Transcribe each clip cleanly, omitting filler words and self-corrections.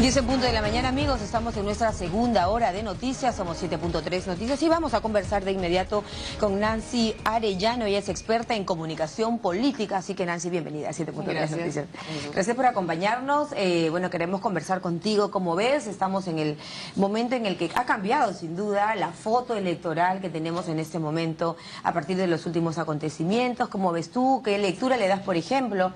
10 en punto de la mañana, amigos, estamos en nuestra segunda hora de noticias, somos 7.3 Noticias y vamos a conversar de inmediato con Nancy Arellano. Ella es experta en comunicación política, así que Nancy, bienvenida a 7.3 Noticias. Gracias por acompañarnos. Bueno, queremos conversar contigo. Como ves, estamos en el momento en el que ha cambiado sin duda la foto electoral que tenemos en este momento a partir de los últimos acontecimientos. ¿Cómo ves tú? ¿Qué lectura le das, por ejemplo,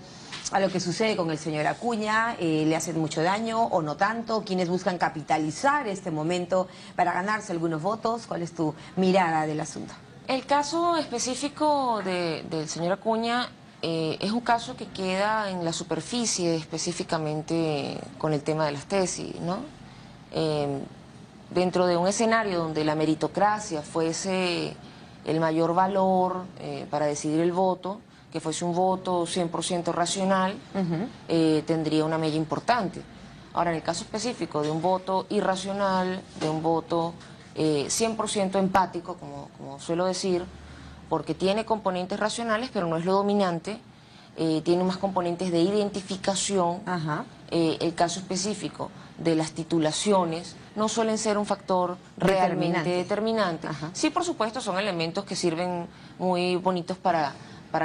a lo que sucede con el señor Acuña? ¿Le hacen mucho daño o no tanto? ¿Quiénes buscan capitalizar este momento para ganarse algunos votos? ¿Cuál es tu mirada del asunto? El caso específico del señor Acuña es un caso que queda en la superficie, específicamente con el tema de las tesis, ¿no? Dentro de un escenario donde la meritocracia fuese el mayor valor para decidir el voto, que fuese un voto 100% racional, tendría una mella importante. Ahora, en el caso específico de un voto irracional, de un voto 100% empático, como suelo decir, porque tiene componentes racionales, pero no es lo dominante, tiene más componentes de identificación. El caso específico de las titulaciones no suelen ser un factor realmente determinante. Sí, por supuesto, son elementos que sirven muy bonitos para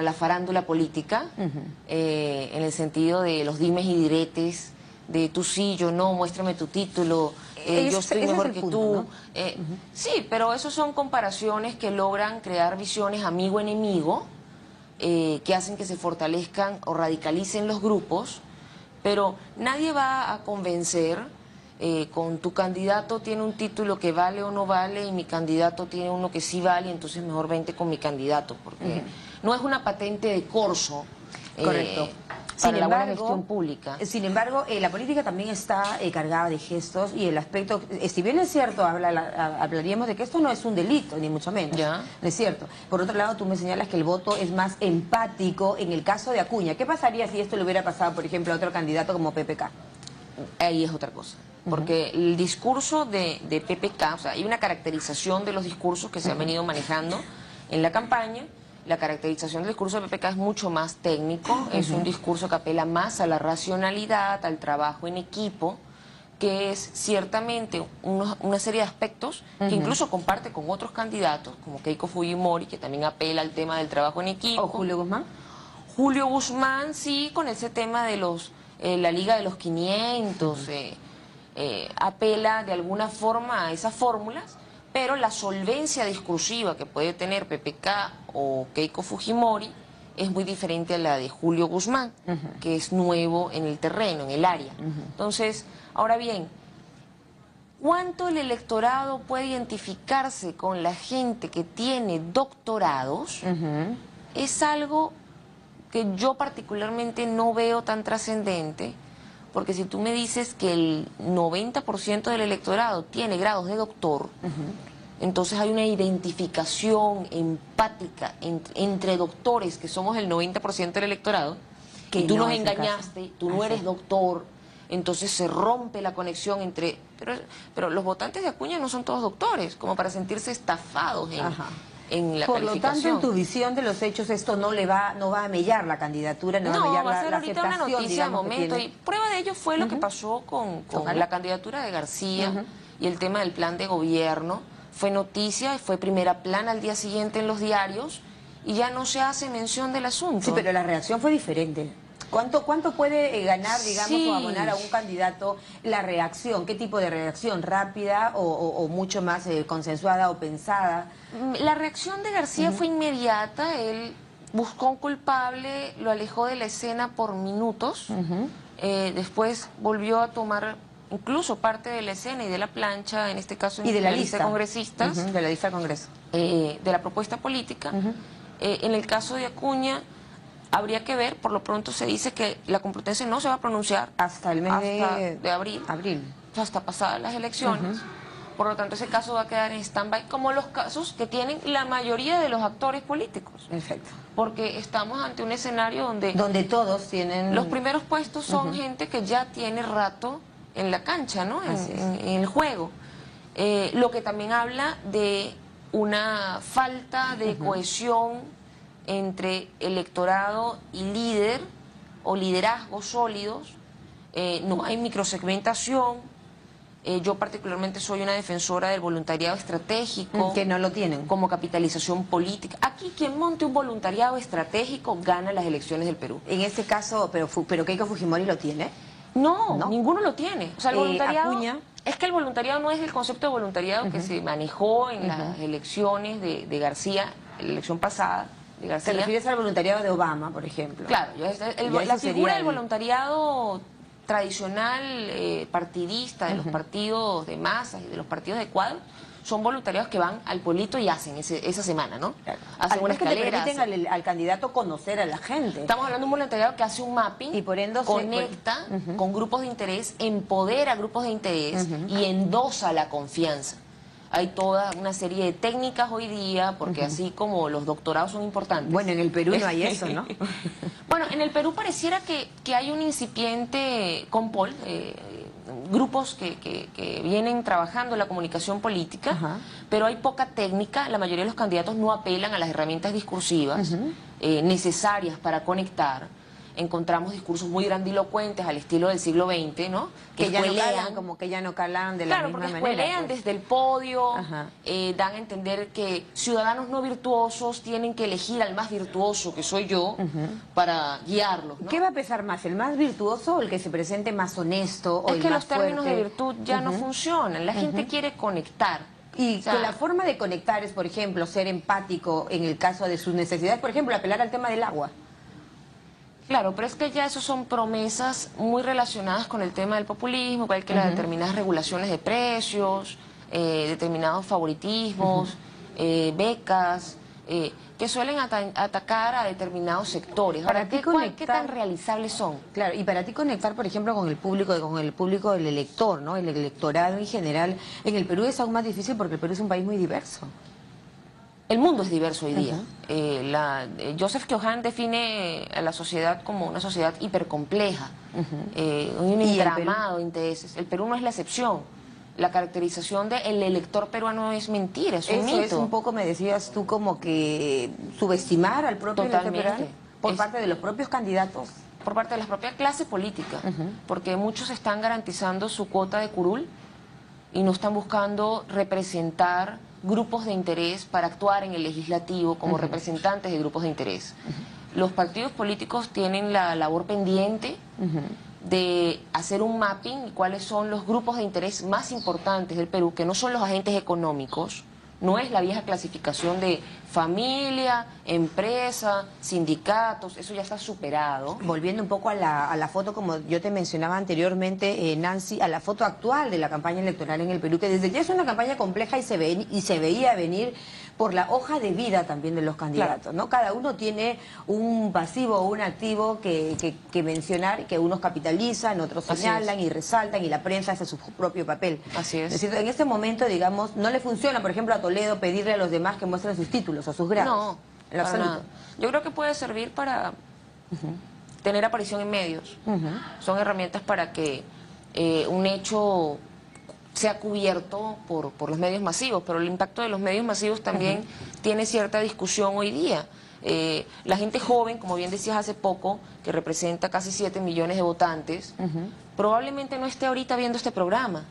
la farándula política, en el sentido de los dimes y diretes, de tú sí, yo no, muéstrame tu título, yo estoy mejor que tú. ¿No? Sí, pero esos son comparaciones que logran crear visiones amigo-enemigo, que hacen que se fortalezcan o radicalicen los grupos, pero nadie va a convencer con tu candidato tiene un título que vale o no vale y mi candidato tiene uno que sí vale, entonces mejor vente con mi candidato, porque no es una patente de corso. Correcto. Para la buena gestión pública. Sin embargo, la política también está cargada de gestos y el aspecto, si bien es cierto, hablaríamos de que esto no es un delito, ni mucho menos, ¿no es cierto? Por otro lado, tú me señalas que el voto es más empático en el caso de Acuña. ¿Qué pasaría si esto le hubiera pasado, por ejemplo, a otro candidato como PPK? Ahí es otra cosa, porque el discurso de PPK, o sea, hay una caracterización de los discursos que se han venido manejando en la campaña. La caracterización del discurso de PPK es mucho más técnico, es un discurso que apela más a la racionalidad, al trabajo en equipo, que es ciertamente una serie de aspectos que incluso comparte con otros candidatos, como Keiko Fujimori, que también apela al tema del trabajo en equipo. ¿O Julio Guzmán? Julio Guzmán, sí, con ese tema de la Liga de los 500, apela de alguna forma a esas fórmulas, pero la solvencia discursiva que puede tener PPK o Keiko Fujimori es muy diferente a la de Julio Guzmán, que es nuevo en el terreno, en el área. Entonces, ahora bien, ¿cuánto el electorado puede identificarse con la gente que tiene doctorados? Es algo que yo particularmente no veo tan trascendente, porque si tú me dices que el 90% del electorado tiene grados de doctor, entonces hay una identificación empática entre doctores, que somos el 90% del electorado, y tú nos engañaste, tú no eres doctor, entonces se rompe la conexión entre... Pero los votantes de Acuña no son todos doctores, como para sentirse estafados en la Por lo tanto, en tu visión de los hechos, esto no va a mellar la candidatura, no va a mellar va a ser la ahorita una noticia de momento. Y prueba de ello fue lo que pasó con la candidatura de García y el tema del plan de gobierno. Fue noticia, fue primera plana al día siguiente en los diarios y ya no se hace mención del asunto. Sí, pero la reacción fue diferente. ¿Cuánto puede ganar, digamos, o abonar a un candidato la reacción? ¿Qué tipo de reacción? ¿Rápida o mucho más consensuada o pensada? La reacción de García fue inmediata. Él buscó un culpable, lo alejó de la escena por minutos. Después volvió a tomar incluso parte de la escena y de la plancha, en este caso y de la lista de congresistas. De la lista de Congreso. De la propuesta política. En el caso de Acuña, habría que ver, por lo pronto se dice que la Complutense no se va a pronunciar hasta el mes de abril. Hasta pasadas las elecciones. Por lo tanto, ese caso va a quedar en stand-by, como los casos que tienen la mayoría de los actores políticos. Perfecto. Porque estamos ante un escenario donde todos tienen... Los primeros puestos son gente que ya tiene rato en la cancha, ¿no? En el juego. Lo que también habla de una falta de cohesión entre electorado y líder o liderazgos sólidos no hay microsegmentación. Yo particularmente soy una defensora del voluntariado estratégico. Que no lo tienen. Como capitalización política. Aquí quien monte un voluntariado estratégico gana las elecciones del Perú. En ese caso, pero Keiko Fujimori lo tiene. No, ninguno lo tiene. O sea, el voluntariado... Acuña. Es que el voluntariado no es el concepto de voluntariado que se manejó en las elecciones de García, la elección pasada de García. ¿Te refieres al voluntariado de Obama, por ejemplo? Claro, la figura del voluntariado tradicional, partidista, de los partidos de masas y de los partidos de cuadro, son voluntariados que van al pueblito y hacen esa semana, ¿no? Claro. Hacen una escalera. Que permiten al candidato conocer a la gente. Estamos hablando de un voluntariado que hace un mapping, y por ende conecta con grupos de interés, empodera grupos de interés y endosa la confianza. Hay toda una serie de técnicas hoy día, porque así como los doctorados son importantes. Bueno, en el Perú no hay eso, ¿no? Bueno, en el Perú pareciera que hay un incipiente compol, grupos que vienen trabajando la comunicación política, pero hay poca técnica. La mayoría de los candidatos no apelan a las herramientas discursivas necesarias para conectar. Encontramos discursos muy grandilocuentes al estilo del siglo XX, ¿no? Que ya no calan, como que ya no calan de la misma manera. Claro, porque escuelean desde el podio, dan a entender que ciudadanos no virtuosos tienen que elegir al más virtuoso, que soy yo, para guiarlos, ¿no? ¿Qué va a pesar más, el más virtuoso o el que se presente más honesto o el más fuerte? Es que los términos de virtud ya no funcionan, la gente quiere conectar. Y que la forma de conectar es, por ejemplo, ser empático en el caso de sus necesidades, por ejemplo, apelar al tema del agua. Claro, pero es que ya eso son promesas muy relacionadas con el tema del populismo, igual que las determinadas regulaciones de precios, determinados favoritismos, becas, que suelen atacar a determinados sectores. Ahora, ¿qué tan realizables son? Claro, y para ti conectar, por ejemplo, con el público del elector, ¿no? El electorado en general, en el Perú es aún más difícil porque el Perú es un país muy diverso. El mundo es diverso hoy día. Joseph Keohane define a la sociedad como una sociedad hipercompleja, un entramado de intereses. El Perú no es la excepción. La caracterización del elector peruano es mentira, es un mito. Es un poco, me decías tú, como que subestimar al propio elector peruano por parte de los propios candidatos. Por parte de la propia clase política, porque muchos están garantizando su cuota de curul y no están buscando representar grupos de interés para actuar en el legislativo como representantes de grupos de interés. Los partidos políticos tienen la labor pendiente de hacer un mapping y cuáles son los grupos de interés más importantes del Perú, que no son los agentes económicos, no es la vieja clasificación de familia, empresa, sindicatos, eso ya está superado. Volviendo un poco a la foto, como yo te mencionaba anteriormente, Nancy, a la foto actual de la campaña electoral en el Perú, que desde ya es una campaña compleja y se veía venir por la hoja de vida también de los candidatos, ¿no? Cada uno tiene un pasivo o un activo que mencionar, que unos capitalizan, otros señalan y resaltan, y la prensa hace su propio papel. Así es. Es decir, en este momento, digamos, no le funciona, por ejemplo, a Toledo pedirle a los demás que muestren sus títulos o sus grados. No, en absoluto. Nada. Yo creo que puede servir para tener aparición en medios. Son herramientas para que un hecho sea cubierto por los medios masivos, pero el impacto de los medios masivos también tiene cierta discusión hoy día. La gente joven, como bien decías hace poco, que representa casi 7 millones de votantes, probablemente no esté ahorita viendo este programa,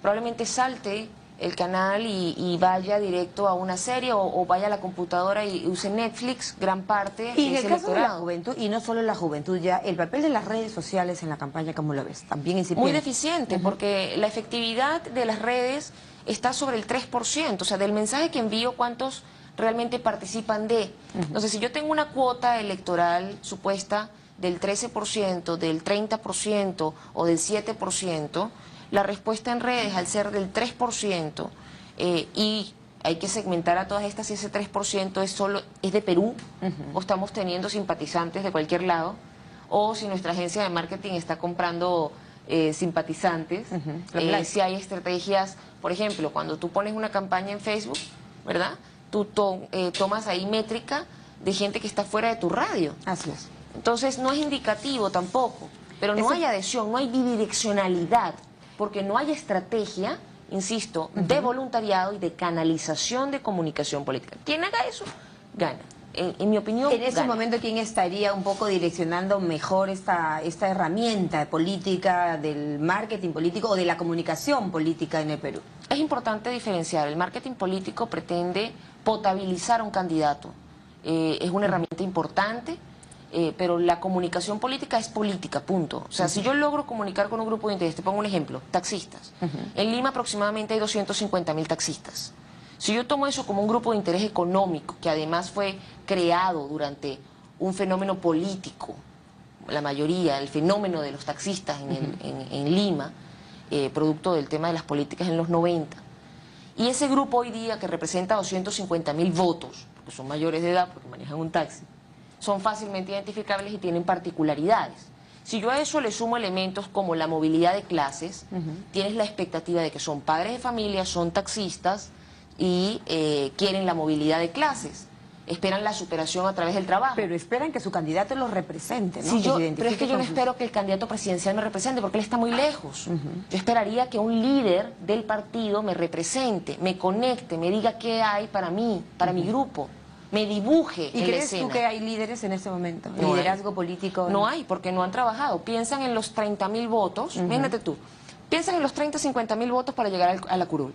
probablemente salte el canal y vaya directo a una serie o vaya a la computadora y use Netflix, gran parte. Y en el caso de la juventud, y no solo la juventud ya, el papel de las redes sociales en la campaña, ¿cómo lo ves? También incipiente. Muy deficiente, porque la efectividad de las redes está sobre el 3%, o sea, del mensaje que envío, ¿cuántos realmente participan de? Entonces, si yo tengo una cuota electoral supuesta del 13%, del 30% o del 7%, la respuesta en redes, al ser del 3%, y hay que segmentar a todas estas, si ese 3% es de Perú, o estamos teniendo simpatizantes de cualquier lado, o si nuestra agencia de marketing está comprando simpatizantes, si hay estrategias, por ejemplo, cuando tú pones una campaña en Facebook, ¿verdad? Tú tomas ahí métrica de gente que está fuera de tu radio. Así es. Entonces no es indicativo tampoco, pero no hay adhesión, no hay bidireccionalidad, porque no hay estrategia, insisto, de voluntariado y de canalización de comunicación política. Quien haga eso, gana. en mi opinión, en ese momento, ¿quién estaría un poco direccionando mejor esta herramienta política del marketing político o de la comunicación política en el Perú? Es importante diferenciar. El marketing político pretende potabilizar a un candidato. Es una herramienta importante, pero la comunicación política es política, punto. O sea, si yo logro comunicar con un grupo de interés, te pongo un ejemplo, taxistas. En Lima aproximadamente hay 250.000 taxistas. Si yo tomo eso como un grupo de interés económico, que además fue creado durante un fenómeno político, la mayoría, el fenómeno de los taxistas en Lima, producto del tema de las políticas en los 90, y ese grupo hoy día que representa 250.000 votos, porque son mayores de edad, porque manejan un taxi, son fácilmente identificables y tienen particularidades. Si yo a eso le sumo elementos como la movilidad de clases, tienes la expectativa de que son padres de familia, son taxistas, y quieren la movilidad de clases, esperan la superación a través del trabajo. Pero esperan que su candidato los represente, ¿no? Sí, pero es que yo no espero que el candidato presidencial me represente, porque él está muy lejos. Yo esperaría que un líder del partido me represente, me conecte, me diga qué hay para mí, para mi grupo, me dibuje en la escena. ¿Y crees tú que hay líderes en este momento? No ¿Liderazgo hay. político? No hay, porque no han trabajado. Piensan en los 30.000 votos, imagínate tú, piensan en los 50.000 votos para llegar a la curul,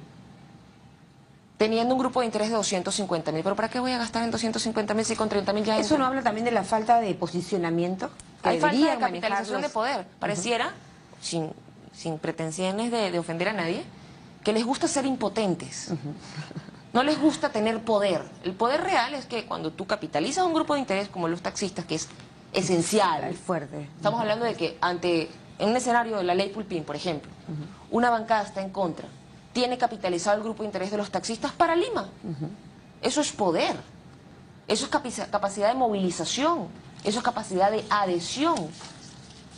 teniendo un grupo de interés de 250.000. ¿Pero para qué voy a gastar en 250.000 si con 30.000 ya ¿Eso no habla también de la falta de posicionamiento? Hay falta de capitalización de poder. Pareciera, sin pretensiones de ofender a nadie, que les gusta ser impotentes. No les gusta tener poder. El poder real es que cuando tú capitalizas un grupo de interés como los taxistas, que es esencial. Es fuerte. Estamos hablando de que en un escenario de la ley Pulpín, por ejemplo, una bancada está en contra, tiene capitalizado el grupo de interés de los taxistas para Lima. Eso es poder, eso es capacidad de movilización, eso es capacidad de adhesión.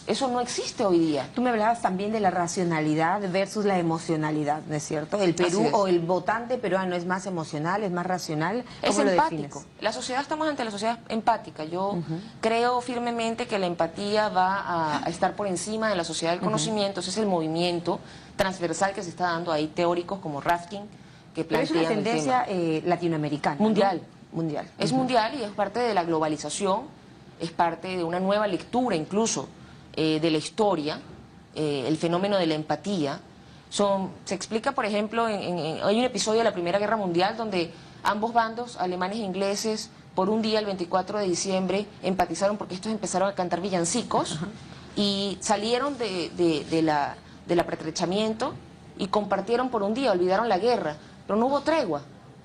Eso no existe hoy día. Tú me hablabas también de la racionalidad versus la emocionalidad, ¿no es cierto? El Perú o el votante peruano es más emocional, es más racional. Es ¿Cómo lo empático. defines? La sociedad, estamos ante la sociedad empática. Yo creo firmemente que la empatía va a estar por encima de la sociedad del conocimiento. Ese es el movimiento transversal que se está dando ahí, teóricos como Rafkin, que plantean. Pero es una tendencia latinoamericana. Mundial. ¿No? Mundial. Es mundial y es parte de la globalización, es parte de una nueva lectura incluso de la historia, el fenómeno de la empatía. Se explica, por ejemplo, hay un episodio de la Primera Guerra Mundial donde ambos bandos, alemanes e ingleses, por un día, el 24 de diciembre, empatizaron porque estos empezaron a cantar villancicos y salieron del apretrechamiento y compartieron por un día, olvidaron la guerra, pero no hubo tregua,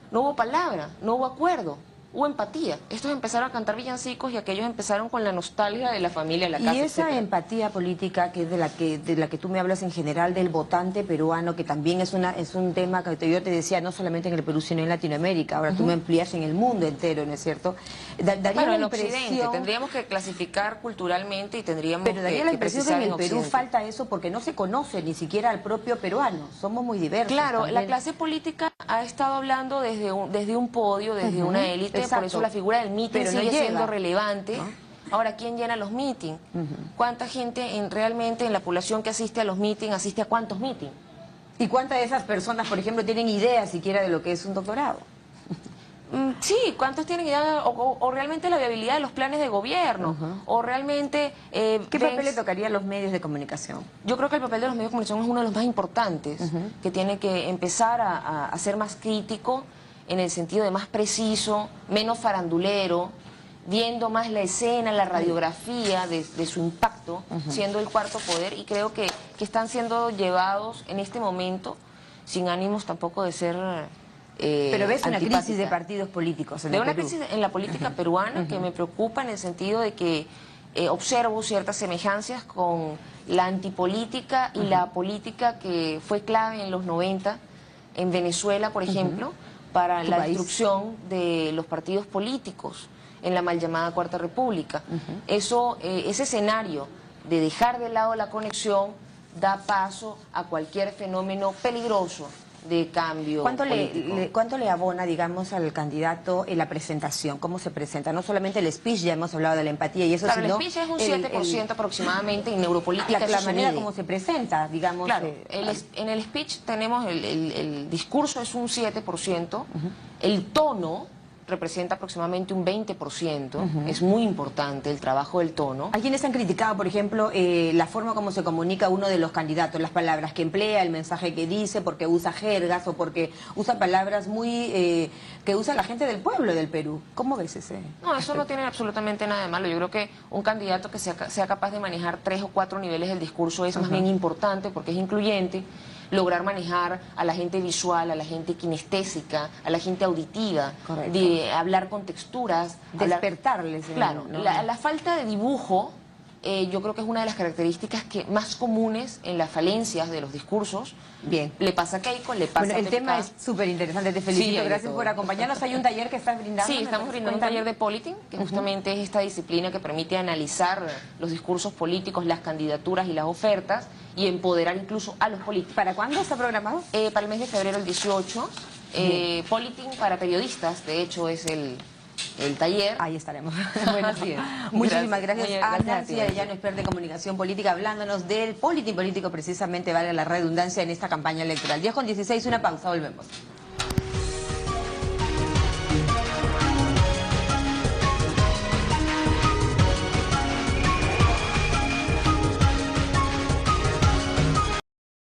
no hubo palabra, no hubo acuerdo. Hubo empatía. Estos empezaron a cantar villancicos y aquellos empezaron con la nostalgia de la familia, la casa, y esa etcétera. empatía política que es de la que tú me hablas en general, del votante peruano, que también es un tema que yo te decía no solamente en el Perú sino en Latinoamérica. Ahora tú me amplías en el mundo entero, ¿no es cierto? Daría Bueno, la en Occidente impresión, tendríamos que clasificar culturalmente y tendríamos pero daría la que impresión que precisar en el Perú Occidente. falta eso porque no se conoce ni siquiera al propio peruano. Somos muy diversos. Claro, también. la clase política ha estado hablando desde un podio, desde una élite, por exacto. eso la figura del meeting Pero no sigue llega, siendo relevante. ¿no? Ahora, ¿quién llena los meetings? ¿Cuánta gente realmente en la población que asiste a los meetings asiste a cuántos meetings? ¿Y cuántas de esas personas, por ejemplo, tienen idea siquiera de lo que es un doctorado? Sí, ¿cuántos tienen idea o realmente la viabilidad de los planes de gobierno? O realmente... ¿Qué papel le tocaría a los medios de comunicación? Yo creo que el papel de los medios de comunicación es uno de los más importantes, que tiene que empezar a ser más crítico en el sentido de más preciso, menos farandulero, viendo más la escena, la radiografía de su impacto, siendo el cuarto poder, y creo que están siendo llevados en este momento, sin ánimos tampoco de ser... Pero ves una antipática. crisis de partidos políticos en De el una Perú. crisis en la política peruana que me preocupa en el sentido de que observo ciertas semejanzas con la antipolítica y la política que fue clave en los 90 en Venezuela, por ejemplo, para la destrucción de los partidos políticos en la mal llamada Cuarta República. Ese escenario de dejar de lado la conexión da paso a cualquier fenómeno peligroso de cambio político. ¿Cuánto le abona, digamos, al candidato en la presentación? ¿Cómo se presenta? No solamente el speech, ya hemos hablado de la empatía y eso, claro, sino... el speech es un 7% aproximadamente, y neuropolítica la eso se manera mide. como se presenta, digamos... Claro, en el speech tenemos, el discurso es un 7%, el tono representa aproximadamente un 20%, es muy importante el trabajo del tono. Hay quienes han criticado, por ejemplo, la forma como se comunica uno de los candidatos, las palabras que emplea, el mensaje que dice, porque usa jergas o porque usa palabras muy que usa la gente del pueblo del Perú. ¿Cómo ves ese? No, eso no tiene absolutamente nada de malo. Yo creo que un candidato que sea capaz de manejar 3 o 4 niveles del discurso es más bien importante porque es incluyente. Lograr manejar a la gente visual, a la gente kinestésica, a la gente auditiva, de hablar con texturas. Despertarles. Claro, la falta de dibujo yo creo que es una de las características más comunes en las falencias de los discursos. Bien. Le pasa a Keiko, le pasa a el tema es súper interesante, te felicito, sí, gracias por acompañarnos. Hay un taller que estás brindando. Sí, estamos brindando un taller de Politing, que justamente es esta disciplina que permite analizar los discursos políticos, las candidaturas y las ofertas, y empoderar incluso a los políticos. ¿Para cuándo está programado? Para el mes de febrero, el 18. Politing para periodistas, de hecho, es el taller. Ahí estaremos. Bueno, sí. Muchísimas gracias a Nancy Arellano, experta en comunicación política, hablándonos del Politing político, precisamente, vale la redundancia, en esta campaña electoral. 10:16, una pausa, volvemos.